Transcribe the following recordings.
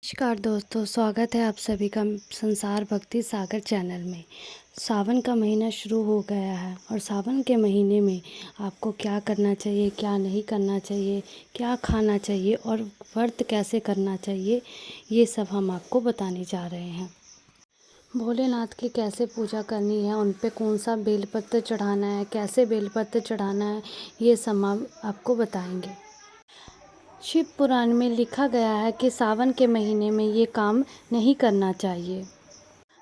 नमस्कार दोस्तों, स्वागत है आप सभी का संसार भक्ति सागर चैनल में। सावन का महीना शुरू हो गया है और सावन के महीने में आपको क्या करना चाहिए, क्या नहीं करना चाहिए, क्या खाना चाहिए और व्रत कैसे करना चाहिए, ये सब हम आपको बताने जा रहे हैं। भोलेनाथ की कैसे पूजा करनी है, उन पे कौन सा बेलपत्र चढ़ाना है, कैसे बेलपत्र चढ़ाना है, ये सब हम आपको बताएंगे। शिव पुराण में लिखा गया है कि सावन के महीने में ये काम नहीं करना चाहिए।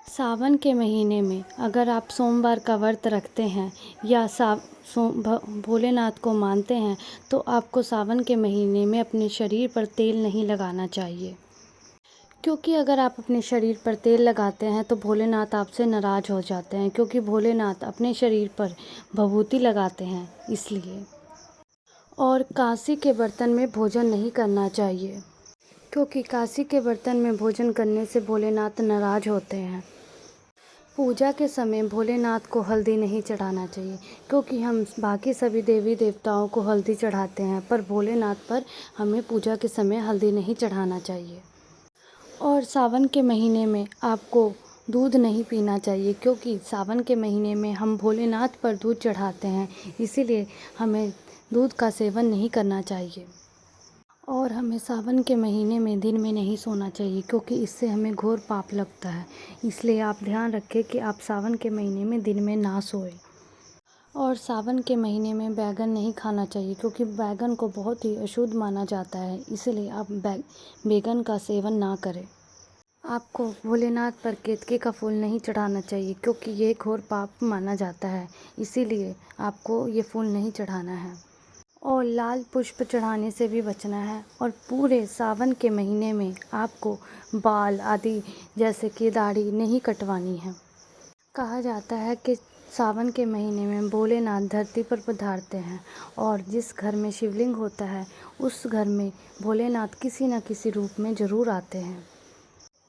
सावन के महीने में अगर आप सोमवार का व्रत रखते हैं या भोलेनाथ को मानते हैं तो आपको सावन के महीने में अपने शरीर पर तेल नहीं लगाना चाहिए, क्योंकि अगर आप अपने शरीर पर तेल लगाते हैं तो भोलेनाथ आपसे नाराज़ हो जाते हैं, क्योंकि भोलेनाथ अपने शरीर पर भभूति लगाते हैं इसलिए। और कांसे के बर्तन में भोजन नहीं करना चाहिए, क्योंकि कांसे के बर्तन में भोजन करने से भोलेनाथ नाराज़ होते हैं। पूजा के समय भोलेनाथ को हल्दी नहीं चढ़ाना चाहिए, क्योंकि हम बाकी सभी देवी देवताओं को हल्दी चढ़ाते हैं, पर भोलेनाथ पर हमें पूजा के समय हल्दी नहीं चढ़ाना चाहिए। और सावन के महीने में आपको दूध नहीं पीना चाहिए, क्योंकि सावन के महीने में हम भोलेनाथ पर दूध चढ़ाते हैं, इसीलिए हमें दूध का सेवन नहीं करना चाहिए। और हमें सावन के महीने में दिन में नहीं सोना चाहिए, क्योंकि इससे हमें घोर पाप लगता है। इसलिए आप ध्यान रखें कि आप सावन के महीने में दिन में ना सोएं। और सावन के महीने में बैगन नहीं खाना चाहिए, क्योंकि बैगन को बहुत ही अशुद्ध माना जाता है, इसलिए आप बैगन का सेवन ना करें। आपको भोलेनाथ पर केतकी का फूल नहीं चढ़ाना चाहिए, क्योंकि ये घोर पाप माना जाता है, इसीलिए आपको ये फूल नहीं चढ़ाना है। और लाल पुष्प चढ़ाने से भी बचना है। और पूरे सावन के महीने में आपको बाल आदि जैसे कि दाढ़ी नहीं कटवानी है। कहा जाता है कि सावन के महीने में भोलेनाथ धरती पर पधारते हैं, और जिस घर में शिवलिंग होता है उस घर में भोलेनाथ किसी न किसी रूप में ज़रूर आते हैं,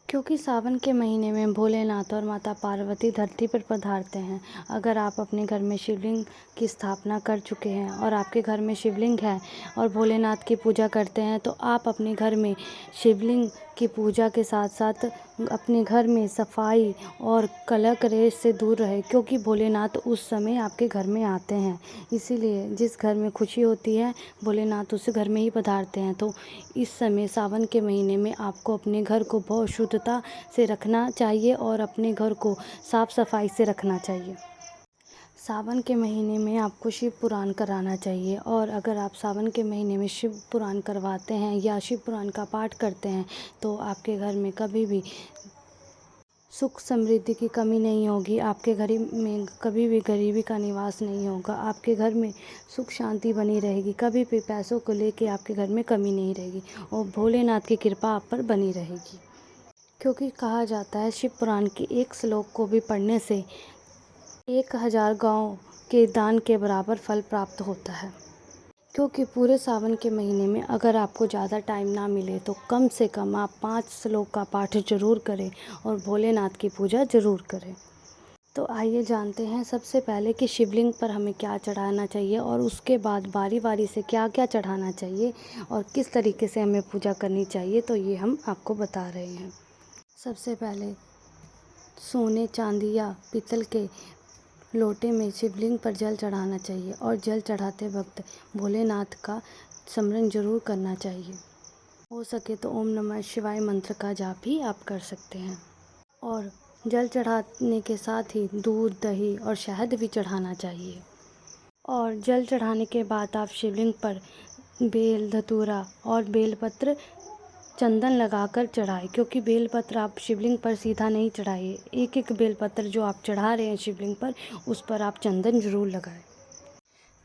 क्योंकि सावन के महीने में भोलेनाथ और माता पार्वती धरती पर पधारते हैं। अगर आप अपने घर में शिवलिंग की स्थापना कर चुके हैं और आपके घर में शिवलिंग है और भोलेनाथ की पूजा करते हैं, तो आप अपने घर में शिवलिंग की पूजा के साथ साथ अपने घर में सफाई और कलह कलेश से दूर रहे, क्योंकि भोलेनाथ उस समय आपके घर में आते हैं। इसीलिए जिस घर में खुशी होती है भोलेनाथ उस घर में ही पधारते हैं। तो इस समय सावन के महीने में आपको अपने घर को बहुत शुद्धता से रखना चाहिए और अपने घर को साफ़ सफाई से रखना चाहिए। सावन के महीने में आपको शिव पुराण कराना चाहिए, और अगर आप सावन के महीने में शिव पुराण करवाते हैं या शिव पुराण का पाठ करते हैं तो आपके घर में कभी भी सुख समृद्धि की कमी नहीं होगी, आपके घर में कभी भी गरीबी का निवास नहीं होगा, आपके घर में सुख शांति बनी रहेगी, कभी भी पैसों को लेके आपके घर में कमी नहीं रहेगी और भोलेनाथ की कृपा आप पर बनी रहेगी। क्योंकि कहा जाता है शिव पुराण के एक श्लोक को भी पढ़ने से 1000 गाँव के दान के बराबर फल प्राप्त होता है। क्योंकि पूरे सावन के महीने में अगर आपको ज़्यादा टाइम ना मिले तो कम से कम आप 5 श्लोक का पाठ ज़रूर करें और भोलेनाथ की पूजा ज़रूर करें। तो आइए जानते हैं सबसे पहले कि शिवलिंग पर हमें क्या चढ़ाना चाहिए और उसके बाद बारी बारी से क्या क्या चढ़ाना चाहिए और किस तरीके से हमें पूजा करनी चाहिए, तो ये हम आपको बता रहे हैं। सबसे पहले सोने चांदी या पीतल के लोटे में शिवलिंग पर जल चढ़ाना चाहिए, और जल चढ़ाते वक्त भोलेनाथ का स्मरण जरूर करना चाहिए। हो सके तो ओम नमः शिवाय मंत्र का जाप भी आप कर सकते हैं। और जल चढ़ाने के साथ ही दूध दही और शहद भी चढ़ाना चाहिए। और जल चढ़ाने के बाद आप शिवलिंग पर बेल धतूरा और बेलपत्र चंदन लगाकर चढ़ाएं, क्योंकि बेलपत्र आप शिवलिंग पर सीधा नहीं चढ़ाइए, एक एक बेलपत्र जो आप चढ़ा रहे हैं शिवलिंग पर उस पर आप चंदन ज़रूर लगाएं,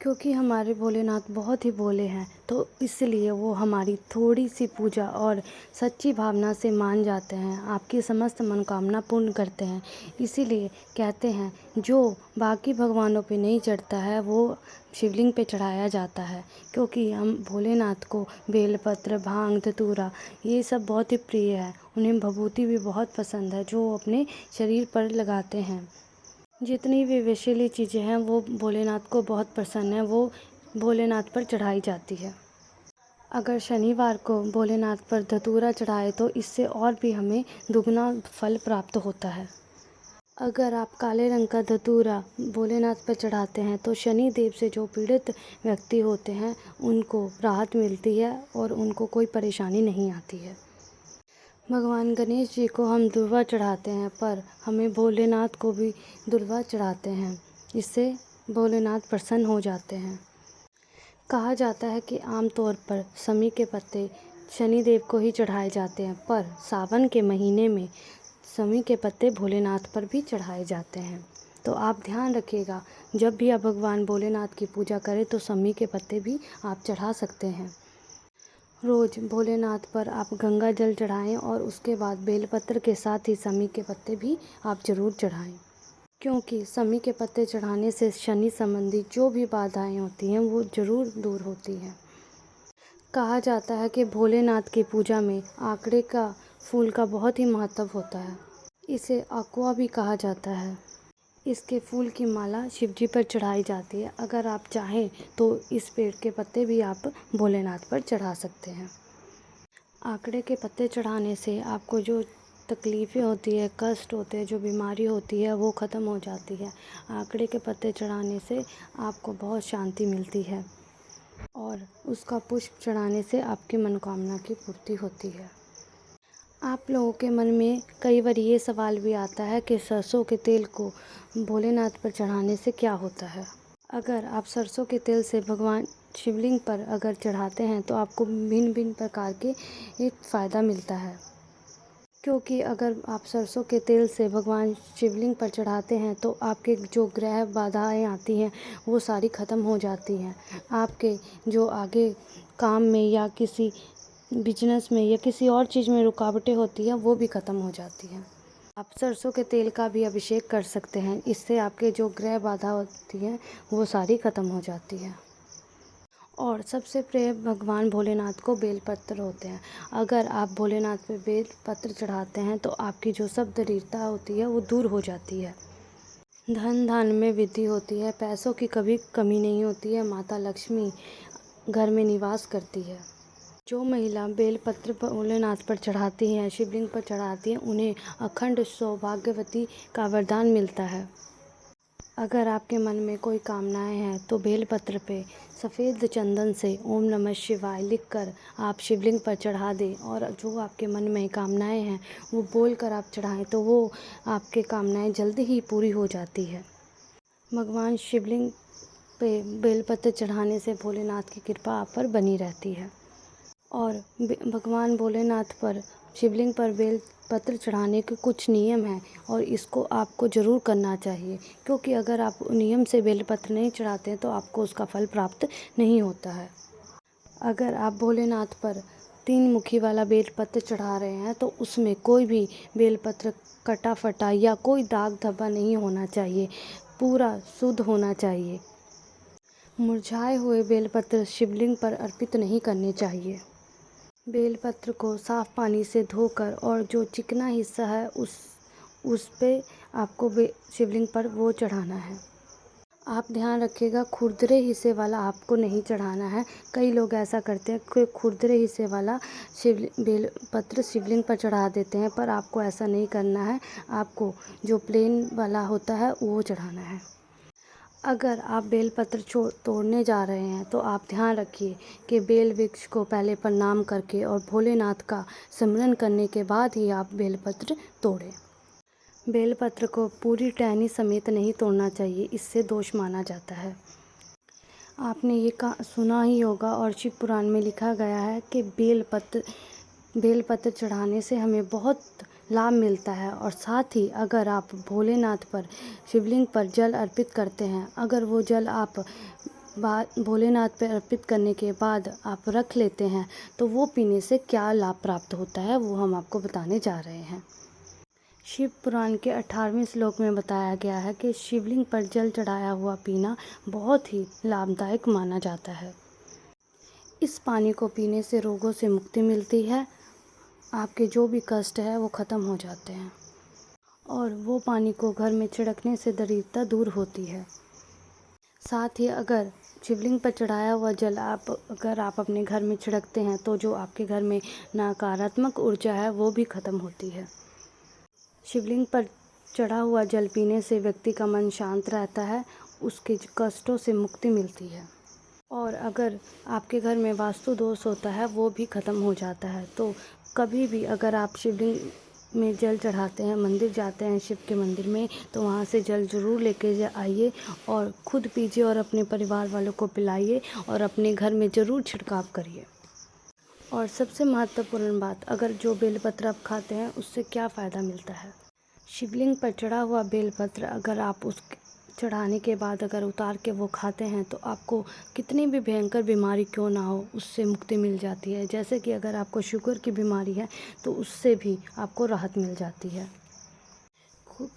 क्योंकि हमारे भोलेनाथ बहुत ही भोले हैं, तो इसलिए वो हमारी थोड़ी सी पूजा और सच्ची भावना से मान जाते हैं, आपकी समस्त मनोकामना पूर्ण करते हैं। इसीलिए कहते हैं जो बाकी भगवानों पे नहीं चढ़ता है वो शिवलिंग पे चढ़ाया जाता है, क्योंकि हम भोलेनाथ को बेलपत्र भांग धतूरा ये सब बहुत ही प्रिय है। उन्हें भभूति भी बहुत पसंद है जो वो अपने शरीर पर लगाते हैं। जितनी भी विषैली चीज़ें हैं वो भोलेनाथ को बहुत पसंद है, वो भोलेनाथ पर चढ़ाई जाती है। अगर शनिवार को भोलेनाथ पर धतूरा चढ़ाए तो इससे और भी हमें दुगना फल प्राप्त होता है। अगर आप काले रंग का धतूरा भोलेनाथ पर चढ़ाते हैं तो शनि देव से जो पीड़ित व्यक्ति होते हैं उनको राहत मिलती है और उनको कोई परेशानी नहीं आती है। भगवान गणेश जी को हम दूर्वा चढ़ाते हैं, पर हमें भोलेनाथ को भी दूर्वा चढ़ाते हैं। इससे भोलेनाथ प्रसन्न हो जाते हैं। कहा जाता है कि आमतौर पर समी के पत्ते शनिदेव को ही चढ़ाए जाते हैं, पर सावन के महीने में समी के पत्ते भोलेनाथ पर भी चढ़ाए जाते हैं। तो आप ध्यान रखिएगा, जब भी आप भगवान भोलेनाथ की पूजा करें तो समी के पत्ते भी आप चढ़ा सकते हैं। रोज़ भोलेनाथ पर आप गंगा जल चढ़ाएं और उसके बाद बेलपत्र के साथ ही समी के पत्ते भी आप ज़रूर चढ़ाएं, क्योंकि समी के पत्ते चढ़ाने से शनि संबंधी जो भी बाधाएं होती हैं वो ज़रूर दूर होती हैं। कहा जाता है कि भोलेनाथ की पूजा में आंकड़े का फूल का बहुत ही महत्व होता है। इसे अकवा भी कहा जाता है। इसके फूल की माला शिवजी पर चढ़ाई जाती है। अगर आप चाहें तो इस पेड़ के पत्ते भी आप भोलेनाथ पर चढ़ा सकते हैं। आंकड़े के पत्ते चढ़ाने से आपको जो तकलीफ़ें होती है, कष्ट होते हैं, जो बीमारी होती है वो ख़त्म हो जाती है। आंकड़े के पत्ते चढ़ाने से आपको बहुत शांति मिलती है और उसका पुष्प चढ़ाने से आपकी मनोकामना की पूर्ति होती है। आप लोगों के मन में कई बार ये सवाल भी आता है कि सरसों के तेल को भोलेनाथ पर चढ़ाने से क्या होता है। अगर आप सरसों के तेल से भगवान शिवलिंग पर अगर चढ़ाते हैं तो आपको भिन्न भिन्न प्रकार के एक फ़ायदा मिलता है, क्योंकि अगर आप सरसों के तेल से भगवान शिवलिंग पर चढ़ाते हैं तो आपके जो ग्रह बाधाएं आती हैं वो सारी ख़त्म हो जाती हैं। आपके जो आगे काम में या किसी बिजनेस में या किसी और चीज़ में रुकावटें होती हैं वो भी ख़त्म हो जाती हैं। आप सरसों के तेल का भी अभिषेक कर सकते हैं। इससे आपके जो ग्रह बाधा होती हैं वो सारी ख़त्म हो जाती है। और सबसे प्रिय भगवान भोलेनाथ को बेलपत्र होते हैं। अगर आप भोलेनाथ पे बेलपत्र चढ़ाते हैं तो आपकी जो सब दरिद्रता होती है वो दूर हो जाती है। धन धान्य में वृद्धि होती है, पैसों की कभी कमी नहीं होती है, माता लक्ष्मी घर में निवास करती है। जो महिला बेलपत्र भोलेनाथ पर चढ़ाती हैं, शिवलिंग पर चढ़ाती हैं, उन्हें अखंड सौभाग्यवती का वरदान मिलता है। अगर आपके मन में कोई कामनाएं हैं तो बेलपत्र पे सफ़ेद चंदन से ओम नमः शिवाय लिखकर आप शिवलिंग पर चढ़ा दें और जो आपके मन में कामनाएं हैं वो बोलकर आप चढ़ाएं तो वो आपके कामनाएं जल्दी ही पूरी हो जाती है। भगवान शिवलिंग पे बेलपत्र चढ़ाने से भोलेनाथ की कृपा आप पर बनी रहती है। और भगवान भोलेनाथ पर शिवलिंग पर बेलपत्र चढ़ाने के कुछ नियम हैं और इसको आपको ज़रूर करना चाहिए, क्योंकि अगर आप नियम से बेलपत्र नहीं चढ़ाते हैं तो आपको उसका फल प्राप्त नहीं होता है। अगर आप भोलेनाथ पर 3 मुखी वाला बेलपत्र चढ़ा रहे हैं तो उसमें कोई भी बेलपत्र कटा फटा या कोई दाग धब्बा नहीं होना चाहिए, पूरा शुद्ध होना चाहिए। मुरझाए हुए बेलपत्र शिवलिंग पर अर्पित नहीं करने चाहिए। बेलपत्र को साफ़ पानी से धोकर और जो चिकना हिस्सा है उस पे आपको शिवलिंग पर वो चढ़ाना है। आप ध्यान रखिएगा, खुरदरे हिस्से वाला आपको नहीं चढ़ाना है। कई लोग ऐसा करते हैं कि खुरदरे हिस्से वाला बेलपत्र शिवलिंग पर चढ़ा देते हैं, पर आपको ऐसा नहीं करना है। आपको जो प्लेन वाला होता है वो चढ़ाना है। अगर आप बेलपत्र तोड़ने जा रहे हैं तो आप ध्यान रखिए कि बेल वृक्ष को पहले प्रणाम करके और भोलेनाथ का सिमरन करने के बाद ही आप बेलपत्र तोड़ें। बेलपत्र को पूरी टहनी समेत नहीं तोड़ना चाहिए, इससे दोष माना जाता है। आपने ये सुना ही होगा और शिव पुराण में लिखा गया है कि बेलपत्र चढ़ाने से हमें बहुत लाभ मिलता है। और साथ ही अगर आप भोलेनाथ पर शिवलिंग पर जल अर्पित करते हैं, अगर वो जल आप भोलेनाथ पर अर्पित करने के बाद आप रख लेते हैं तो वो पीने से क्या लाभ प्राप्त होता है वो हम आपको बताने जा रहे हैं। शिव पुराण के 18वें श्लोक में बताया गया है कि शिवलिंग पर जल चढ़ाया हुआ पीना बहुत ही लाभदायक माना जाता है। इस पानी को पीने से रोगों से मुक्ति मिलती है, आपके जो भी कष्ट है वो ख़त्म हो जाते हैं और वो पानी को घर में छिड़कने से दरिद्रता दूर होती है। साथ ही अगर शिवलिंग पर चढ़ाया हुआ जल अगर आप अपने घर में छिड़कते हैं तो जो आपके घर में नकारात्मक ऊर्जा है वो भी खत्म होती है। शिवलिंग पर चढ़ा हुआ जल पीने से व्यक्ति का मन शांत रहता है, उसके कष्टों से मुक्ति मिलती है। और अगर आपके घर में वास्तु दोष होता है वो भी ख़त्म हो जाता है। तो कभी भी अगर आप शिवलिंग में जल चढ़ाते हैं, मंदिर जाते हैं शिव के मंदिर में, तो वहाँ से जल ज़रूर लेके आइए और खुद पीजिए और अपने परिवार वालों को पिलाइए और अपने घर में ज़रूर छिड़काव करिए। और सबसे महत्वपूर्ण बात, अगर जो बेलपत्र आप खाते हैं उससे क्या फ़ायदा मिलता है। शिवलिंग पर चढ़ा हुआ बेलपत्र अगर आप उस चढ़ाने के बाद अगर उतार के वो खाते हैं तो आपको कितनी भी भयंकर बीमारी क्यों ना हो उससे मुक्ति मिल जाती है। जैसे कि अगर आपको शुगर की बीमारी है तो उससे भी आपको राहत मिल जाती है,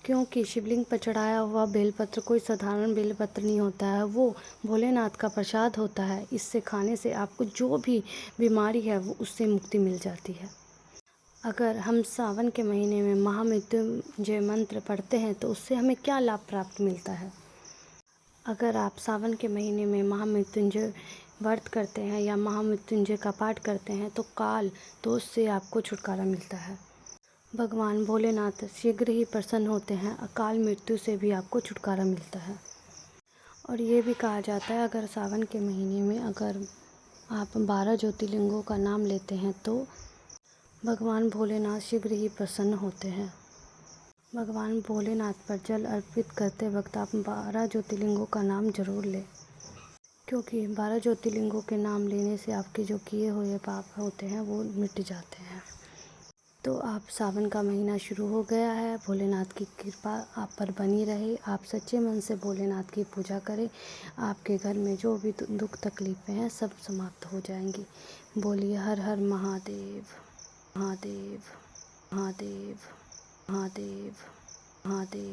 क्योंकि शिवलिंग पर चढ़ाया हुआ बेलपत्र कोई साधारण बेलपत्र नहीं होता है, वो भोलेनाथ का प्रसाद होता है। इससे खाने से आपको जो भी बीमारी है वो उससे मुक्ति मिल जाती है। अगर हम सावन के महीने में महामृत्युंजय मंत्र पढ़ते हैं तो उससे हमें क्या लाभ प्राप्त मिलता है। अगर आप सावन के महीने में महामृत्युंजय व्रत करते हैं या महामृत्युंजय का पाठ करते हैं तो काल दोष से आपको छुटकारा मिलता है। भगवान भोलेनाथ शीघ्र ही प्रसन्न होते हैं, अकाल मृत्यु से भी आपको छुटकारा मिलता है। और ये भी कहा जाता है अगर सावन के महीने में अगर आप 12 ज्योतिर्लिंगों का नाम लेते हैं तो भगवान भोलेनाथ शीघ्र ही प्रसन्न होते हैं। भगवान भोलेनाथ पर जल अर्पित करते वक्त आप 12 ज्योतिर्लिंगों का नाम जरूर लें, क्योंकि 12 ज्योतिर्लिंगों के नाम लेने से आपके जो किए हुए पाप होते हैं वो मिट जाते हैं। तो आप सावन का महीना शुरू हो गया है, भोलेनाथ की कृपा आप पर बनी रहे। आप सच्चे मन से भोलेनाथ की पूजा करें, आपके घर में जो भी दुख तकलीफ़ें हैं सब समाप्त हो जाएंगी। बोलिए हर हर महादेव, महादेव, महादेव, महादेव, महादेव।